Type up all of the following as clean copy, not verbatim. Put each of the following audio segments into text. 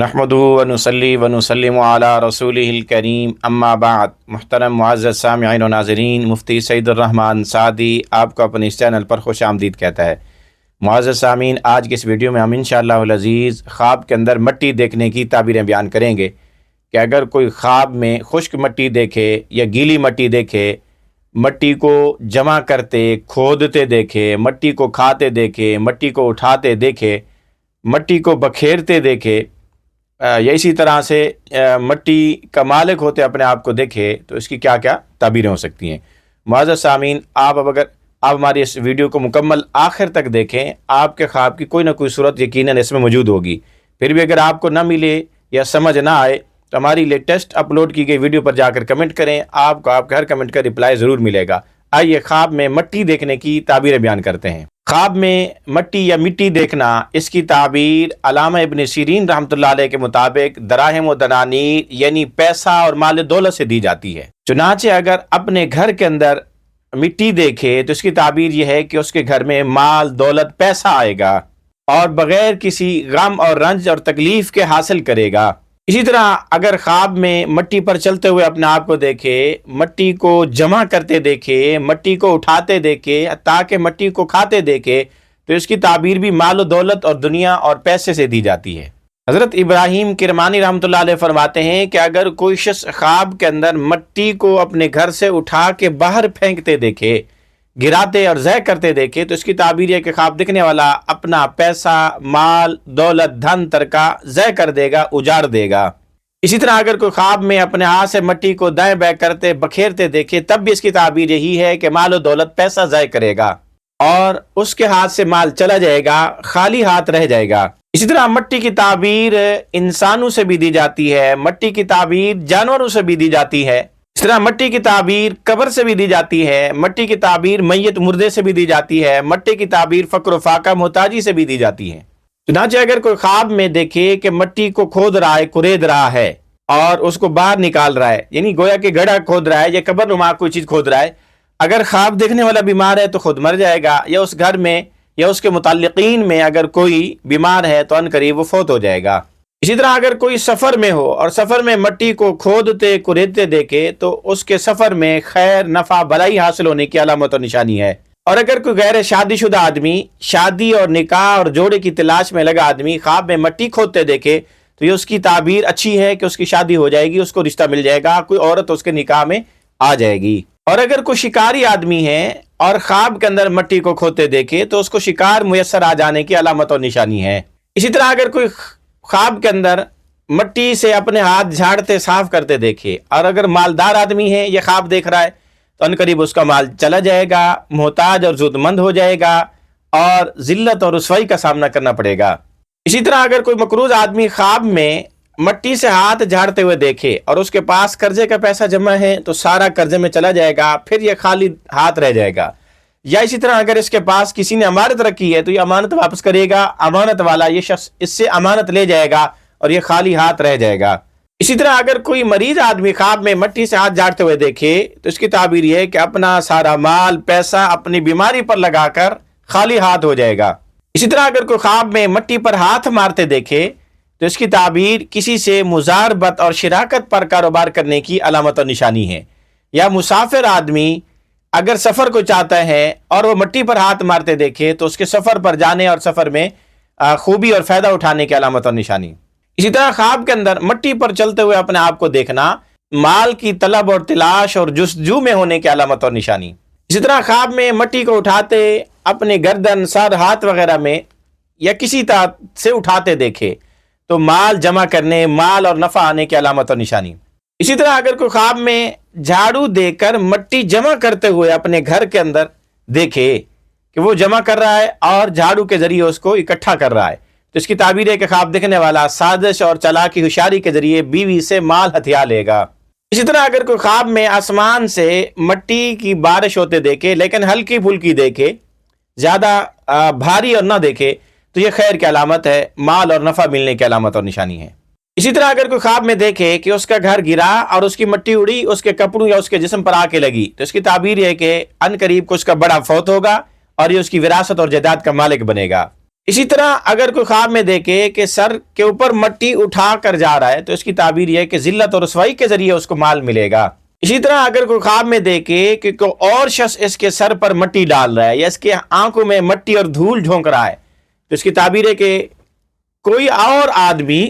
नहमदुहु व नुसल्ली व नुसल्लिमु अला रसूलिहिल करीम अम्मा बाद। मुहतरम मुअज़्ज़ज़ सामिईन व नाज़रीन, मुफ्ती सईदुर रहमान सादी आपको अपने इस चैनल पर खुश आमदीद कहता है। मुअज़्ज़ज़ सामीन, आज के इस वीडियो में हम इंशाअल्लाहुल अज़ीज़ ख्वाब के अंदर मिट्टी देखने की ताबीरें बयान करेंगे कि अगर कोई ख्वाब में खुश्क मिट्टी देखे या गीली मिट्टी देखे, मिट्टी को जमा करते खोदते देखे, मिट्टी को खाते देखे, मिट्टी को उठाते देखे, मिट्टी को बखेरते देखे, या इसी तरह से मिट्टी का मालिक होते अपने आप को देखे, तो इसकी क्या क्या ताबीरें हो सकती हैं। मुअज़्ज़ज़ सामीन, अगर आप हमारी इस वीडियो को मुकम्मल आखिर तक देखें, आपके ख्वाब की कोई ना कोई सूरत यकीनन इसमें मौजूद होगी। फिर भी अगर आपको ना मिले या समझ ना आए तो हमारी लेटेस्ट अपलोड की गई वीडियो पर जाकर कमेंट करें, आपको आपके हर कमेंट का रिप्लाई ज़रूर मिलेगा। आइए ख्वाब में मिट्टी देखने की ताबीरें बयान करते हैं। ख्वाब में मिट्टी या मिट्टी देखना, इसकी ताबीर अल्लामा इब्न सीरीन रहमतुल्लाह अलैह के मुताबिक दराहिम व दनानीर यानी पैसा और माल दौलत से दी जाती है। चुनांचे अगर अपने घर के अंदर मिट्टी देखे तो इसकी ताबीर यह है कि उसके घर में माल दौलत पैसा आएगा और बगैर किसी गम और रंज और तकलीफ के हासिल करेगा। इसी तरह अगर ख्वाब में मिट्टी पर चलते हुए अपने आप को देखे, मिट्टी को जमा करते देखे, मिट्टी को उठाते देखे, ताकि मिट्टी को खाते देखे, तो इसकी ताबीर भी माल दौलत और दुनिया और पैसे से दी जाती है। हज़रत इब्राहीम किरमानी रहमतुल्लाह अलैह फरमाते हैं कि अगर कोई शख्स ख्वाब के अंदर मिट्टी को अपने घर से उठा के बाहर फेंकते देखे, गिराते और ज़य करते देखे, तो इसकी ताबीर है कि ख्वाब देखने वाला अपना पैसा, माल, दौलत, धन तरका ज़य कर देगा, उजाड़ देगा। इसी तरह अगर कोई ख्वाब में अपने हाथ से मिट्टी को दाएं बाएं करते बखेरते देखे, तब भी इसकी ताबीर यही है कि माल और दौलत पैसा ज़य करेगा और उसके हाथ से माल चला जाएगा, खाली हाथ रह जाएगा। इसी तरह मिट्टी की ताबीर इंसानों से भी दी जाती है, मिट्टी की ताबीर जानवरों से भी दी जाती है। इस तरह मिट्टी की ताबीर कब्र से भी दी जाती है, मिट्टी की ताबीर मैयत मुर्दे से भी दी जाती है, मिट्टी की ताबीर फक्र फाका मोहताजी से भी दी जाती है। चुनांचे अगर कोई ख्वाब में देखे कि मिट्टी को खोद रहा है, कुरेद रहा है और उसको बाहर निकाल रहा है, यानी गोया कि गड्ढा खोद रहा है या कब्र नुमा कोई चीज़ खोद रहा है, अगर ख्वाब देखने वाला बीमार है तो खुद मर जाएगा, या उस घर में या उसके मुताल्लिकीन में अगर कोई बीमार है तो अनकरीब वो फौत हो जाएगा। इसी तरह अगर कोई सफ़र में हो और सफ़र में मिट्टी को खोदते कुरेदते देखे, तो उसके सफ़र में खैर नफ़ा भलाई हासिल होने की अलामत और निशानी है। और अगर कोई गैर शादीशुदा आदमी शादी और निकाह और जोड़े की तलाश में लगा आदमी ख्वाब में मिट्टी खोदते देखे, तो ये उसकी ताबीर अच्छी है कि उसकी शादी हो जाएगी, उसको रिश्ता मिल जाएगा, कोई औरत उसके निकाह में आ जाएगी। और अगर कोई शिकारी आदमी है और ख्वाब के अंदर मिट्टी को खोदते देखे, तो उसको शिकार मुयस्सर आ जाने की अलामत और निशानी है। इसी तरह अगर कोई ख्वाब के अंदर मिट्टी से अपने हाथ झाड़ते साफ करते देखे और अगर मालदार आदमी है ये ख्वाब देख रहा है, तो अनकरीब उसका माल चला जाएगा, मोहताज और ज़रूरतमंद हो जाएगा और ज़िल्लत और रुसवाई का सामना करना पड़ेगा। इसी तरह अगर कोई मकरूज आदमी ख्वाब में मिट्टी से हाथ झाड़ते हुए देखे और उसके पास कर्जे का पैसा जमा है, तो सारा कर्जे में चला जाएगा, फिर यह खाली हाथ रह जाएगा। या इसी तरह अगर इसके पास किसी ने अमानत रखी है तो ये अमानत वापस करेगा, अमानत वाला ये शख्स इससे अमानत ले जाएगा और ये खाली हाथ रह जाएगा। इसी तरह अगर कोई मरीज आदमी ख्वाब में मिट्टी से हाथ झाड़ते हुए देखे, तो इसकी ताबीर ये है कि अपना सारा माल पैसा अपनी बीमारी पर लगाकर खाली हाथ हो जाएगा। इसी तरह अगर कोई ख्वाब में मिट्टी पर हाथ मारते देखे, तो इसकी ताबीर किसी से मुजारबत और शिराकत पर कारोबार करने की अलामत और निशानी है। या मुसाफिर आदमी अगर सफ़र को चाहता है और वो मिट्टी पर हाथ मारते देखे, तो उसके सफ़र पर जाने और सफ़र में खूबी और फ़ायदा उठाने की अलामत और निशानी। इसी तरह ख्वाब के अंदर मिट्टी पर चलते हुए अपने आप को देखना माल की तलब और तलाश और जुस्तजू में होने की अलामत और निशानी। इसी तरह ख्वाब में मिट्टी को उठाते अपने गर्दन, सर, हाथ वगैरह में या किसी तरह से उठाते देखे, तो माल जमा करने, माल और नफ़ा आने की अलामत और निशानी। इसी तरह अगर कोई ख्वाब में झाड़ू देकर मिट्टी जमा करते हुए अपने घर के अंदर देखे कि वो जमा कर रहा है और झाड़ू के जरिए उसको इकट्ठा कर रहा है, तो इसकी ताबीर है कि ख्वाब देखने वाला साजिश और चालाकी होशियारी के जरिए बीवी से माल हथिया लेगा। इसी तरह अगर कोई ख्वाब में आसमान से मिट्टी की बारिश होते देखे, लेकिन हल्की फुल्की देखे, ज़्यादा भारी और ना देखे, तो ये खैर की अलामत है, माल और नफ़ा मिलने की अलामत और निशानी है। इसी तरह अगर कोई ख्वाब में देखे कि उसका घर गिरा और उसकी मिट्टी उड़ी उसके कपड़ों या उसके जिस्म पर आके लगी, तो इसकी ताबीर है कि अनकरीब कुछ का बड़ा फौत होगा और ये उसकी विरासत और जायदाद का मालिक बनेगा। اسی طرح اگر کوئی خواب میں دیکھے کہ سر کے اوپر مٹی اٹھا کر جا رہا ہے تو اس کی تعبیر یہ ہے کہ ذلت اور رسوائی کے ذریعے اس کو مال ملے گا۔ اسی طرح اگر کوئی خواب میں دیکھے کہ کوئی اور شخص اس کے سر پر مٹی ڈال رہا ہے یا اس کے آنکھوں میں مٹی اور دھول جھونک رہا ہے تو اس کی تعبیر ہے کہ کوئی اور آدمی،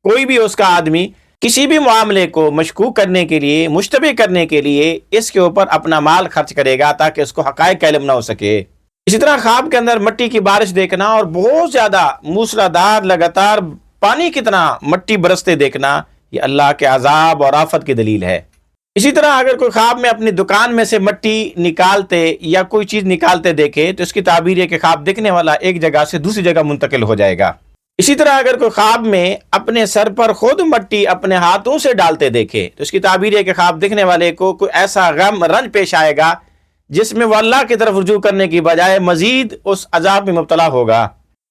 کوئی بھی اس کا آدمی کسی بھی معاملے کو مشکوک کرنے کے لیے، مشتبہ کرنے کے لیے اس کے اوپر اپنا مال خرچ کرے گا تاکہ اس کو حقائق کا علم نہ ہو سکے۔ اسی طرح خواب کے اندر مٹی کی بارش دیکھنا اور بہت زیادہ موسلادھار لگاتار پانی کی طرح مٹی برستے دیکھنا، یہ اللہ کے عذاب اور آفت کی دلیل ہے۔ اسی طرح اگر کوئی خواب میں اپنی دکان میں سے مٹی نکالتے یا کوئی چیز نکالتے دیکھے تو اس کی تعبیر ہے کہ خواب دیکھنے والا ایک جگہ سے دوسری جگہ منتقل ہو جائے گا۔ اسی طرح اگر کوئی خواب میں اپنے سر پر خود مٹی اپنے ہاتھوں سے ڈالتے دیکھے تو اس کی تعبیر ہے کہ خواب دیکھنے والے کو کوئی ایسا غم رنج پیش آئے گا جس میں وہ اللہ کی طرف رجوع کرنے کی بجائے مزید اس عذاب میں مبتلا ہوگا۔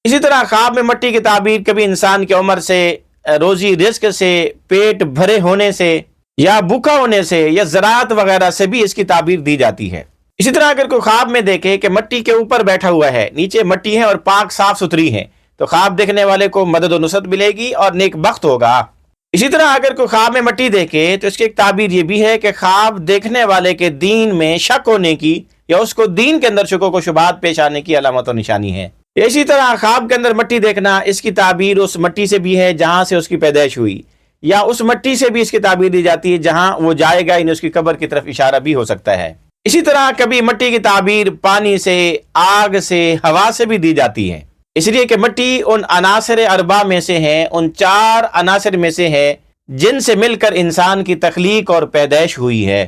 اسی طرح خواب میں مٹی کی تعبیر کبھی انسان کی عمر سے، روزی رزق سے، پیٹ بھرے ہونے سے یا بھوکا ہونے سے یا زراعت وغیرہ سے بھی اس کی تعبیر دی جاتی ہے۔ اسی طرح اگر کوئی خواب میں دیکھے کہ مٹی کے اوپر بیٹھا ہوا ہے، نیچے مٹی ہے اور پاک صاف ستھری ہے، تو خواب دیکھنے والے کو مدد و نصرت ملے گی اور نیک بخت ہوگا۔ اسی طرح اگر کوئی خواب میں مٹی دیکھے تو اس کی ایک تعبیر یہ بھی ہے کہ خواب دیکھنے والے کے دین میں شک ہونے کی یا اس کو دین کے اندر شکوک و شبہات پیش آنے کی علامت و نشانی ہے۔ اسی طرح خواب کے اندر مٹی دیکھنا، اس کی تعبیر اس مٹی سے بھی ہے جہاں سے اس کی پیدائش ہوئی، یا اس مٹی سے بھی اس کی تعبیر دی جاتی ہے جہاں وہ جائے گا، یعنی اس کی قبر کی طرف اشارہ بھی ہو سکتا ہے۔ اسی طرح کبھی مٹی کی تعبیر پانی سے، آگ سے، ہوا سے بھی دی جاتی ہے، اس لیے کہ مٹی ان عناصر اربع میں سے ہے، ان 4 عناصر میں سے ہے جن سے مل کر انسان کی تخلیق اور پیدائش ہوئی ہے۔